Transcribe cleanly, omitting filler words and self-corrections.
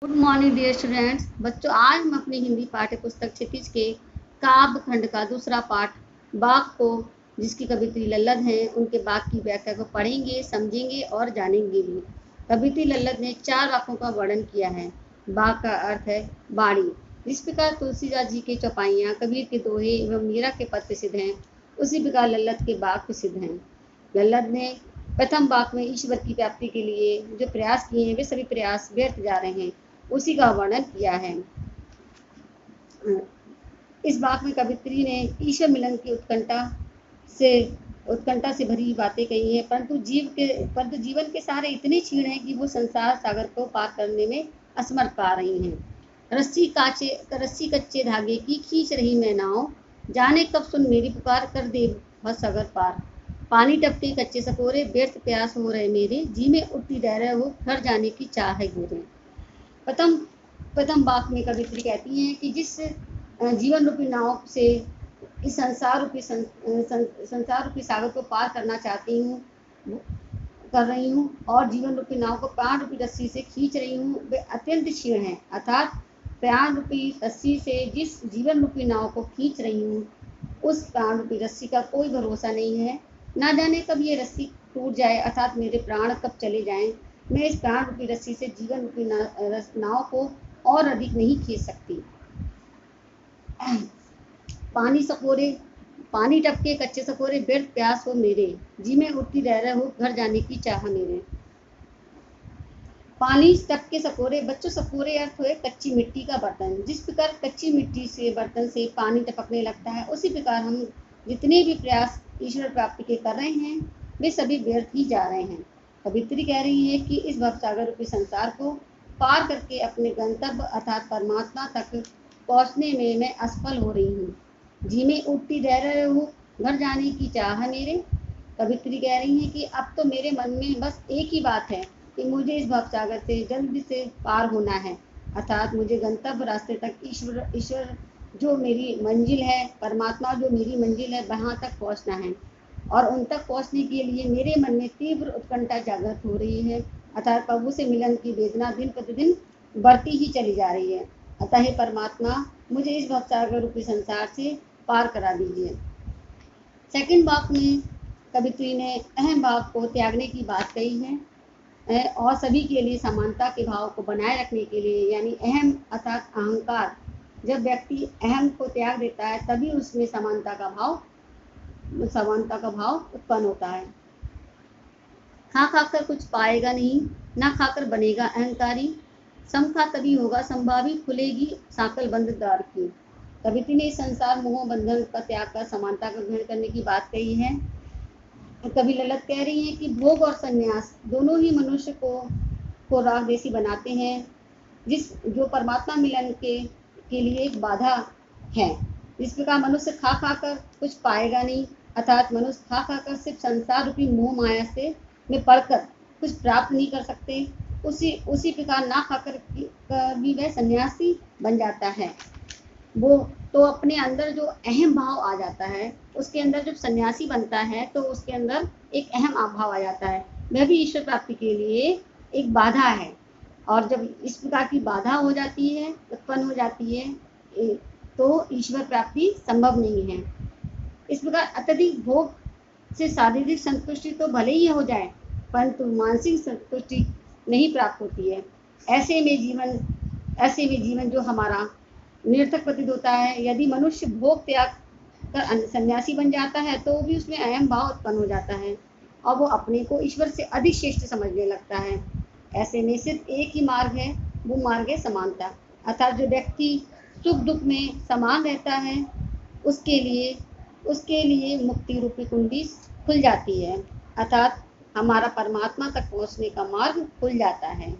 Good morning dear students. बच्चों, आज हम अपनी हिंदी पाठ्य पुस्तक क्षितिज के काव्य खंड का दूसरा पाठ बाघ को, जिसकी कवित्री लल्लद हैं, उनके बाघ की व्याख्या को पढ़ेंगे, समझेंगे और जानेंगे भी। कवित्री लल्लद ने 4 वाक्यों का वर्णन किया है। बाघ का अर्थ है बाणी। जिस प्रकार तुलसीदास जी के चौपाइयाँ, कबीर के दोहे एवं मीरा के पद प्रसिद्ध हैं, उसी प्रकार लल्लद के बाघ प्रसिद्ध हैं। लल्लद ने प्रथम वाक्य में ईश्वर की प्राप्ति के लिए जो प्रयास किए हैं, वे सभी प्रयास व्यर्थ जा रहे हैं, उसी का वर्णन किया है। इस वाक्य में कवित्री ने ईश्वर मिलन की उत्कंठा से भरी बातें कही हैं, परंतु जीवन के सारे इतने क्षीण हैं कि वो संसार सागर को पार करने में असमर्थ पा रही हैं। रस्सी कच्चे धागे की खींच रही मैं नाव, जाने कब सुन मेरी पुकार, कर दे वह सागर पार। पानी टपके कच्चे सकोरे, व्यर्थ प्यास हो रहे मेरे, जी में उठती रह हो, घर जाने की चाह है गोरे। प्रथम वाक्य में कवित्री कहती हैं कि जिस जीवन रूपी नाव से इस संसार रूपी सागर को पार करना चाहती हूँ, कर रही हूँ, और जीवन रूपी नाव को प्राण रूपी रस्सी से खींच रही हूँ, वे अत्यंत क्षीण है। अर्थात प्राण रूपी रस्सी से जिस जीवन रूपी नाव को खींच रही हूँ, उस प्राण रूपी रस्सी का कोई भरोसा नहीं है। ना जाने कब ये रस्सी टूट जाए, अर्थात मेरे प्राण कब चले जाएं। मैं इस प्राण रूपी रस्सी से जीवन रूपी नाव को और अधिक नहीं खींच सकती। पानी टपके कच्चे सकोरे, व्यर्थ प्यास हो मेरे, जी में उठती रह हो, घर जाने की चाह मेरे। पानी टपके सकोरे, बच्चों सकोरे अर्थ हुए कच्ची मिट्टी का बर्तन। जिस प्रकार कच्ची मिट्टी से बर्तन से पानी टपकने लगता है, उसी प्रकार हम जितने भी प्रयास ईश्वर प्राप्ति के कर रहे हैं, वे सभी व्यर्थ ही जा रहे हैं। कवित्री कह रही है कि इस भवसागर रूपी संसार को पार करके अपने गंतव्य अर्थात परमात्मा तक पहुँचने में मैं असफल हो रही हूँ। जी में उठती रह रहे हो, घर जाने की चाह मेरे। कवित्री कह रही है कि अब तो मेरे मन में बस एक ही बात है कि मुझे इस भवसागर से जल्दी से पार होना है, अर्थात मुझे गंतव्य रास्ते तक ईश्वर जो मेरी मंजिल है, परमात्मा जो मेरी मंजिल है, वहाँ तक पहुँचना है। और उन तक पहुँचने के लिए मेरे मन में तीव्र उत्कंठा जागृत हो रही है, अर्थात प्रभु से मिलन की वेदना दिन प्रतिदिन बढ़ती ही चली जा रही है। अतः हे परमात्मा, मुझे इस भवसागर रूपी संसार से पार करा दीजिए। सेकंड वाक्य में कवित्री ने अहम भाव को त्यागने की बात कही है और सभी के लिए समानता के भाव को बनाए रखने के लिए, यानी अहम अर्थात अहंकार, जब व्यक्ति अहम को त्याग देता है, तभी उसमें समानता का भाव उत्पन्न होता है। खा खाकर कुछ पाएगा नहीं, ना खाकर बनेगा अहंकारी, सम खा तभी होगा संभावी, खुलेगी साकल बंद द्वार की। कवित्री ने इस संसार मोह बंधन का त्याग कर समानता का ग्रहण करने की बात कही है। कवि ललित कह रही हैं कि भोग और संन्यास दोनों ही मनुष्य को रागदेशी बनाते हैं, जो परमात्मा मिलन के लिए एक बाधा है। जिस प्रकार मनुष्य खा खाकर कुछ पाएगा नहीं, अर्थात मनुष्य खा खाकर सिर्फ संसार रूपी मोह माया से में पड़कर कुछ प्राप्त नहीं कर सकते, उसी प्रकार ना खाकर भी वह सन्यासी बन जाता है। वो तो अपने अंदर जो अहम भाव आ जाता है, उसके अंदर जब सन्यासी बनता है तो उसके अंदर एक अहम भाव आ जाता है, वह भी ईश्वर प्राप्ति के लिए एक बाधा है। और जब इस प्रकार की बाधा हो जाती है, उत्पन्न हो जाती है, तो ईश्वर प्राप्ति संभव नहीं है। इस प्रकार अत्यधिक भोग से शारीरिक संतुष्टि तो भले ही हो जाए, परंतु मानसिक संतुष्टि नहीं प्राप्त होती है। ऐसे में जीवन जो हमारा निरर्थक प्रतीत होता है। यदि मनुष्य भोग त्याग कर सन्यासी बन जाता है, तो भी उसमें अहम भाव उत्पन्न हो जाता है और वो अपने को ईश्वर से अधिक श्रेष्ठ समझने लगता है। ऐसे में सिर्फ एक ही मार्ग है, वो मार्ग है समानता, अर्थात जो व्यक्ति सुख दुख में समान रहता है, उसके लिए मुक्ति रूपी कुंडी खुल जाती है, अर्थात हमारा परमात्मा तक पहुँचने का मार्ग खुल जाता है।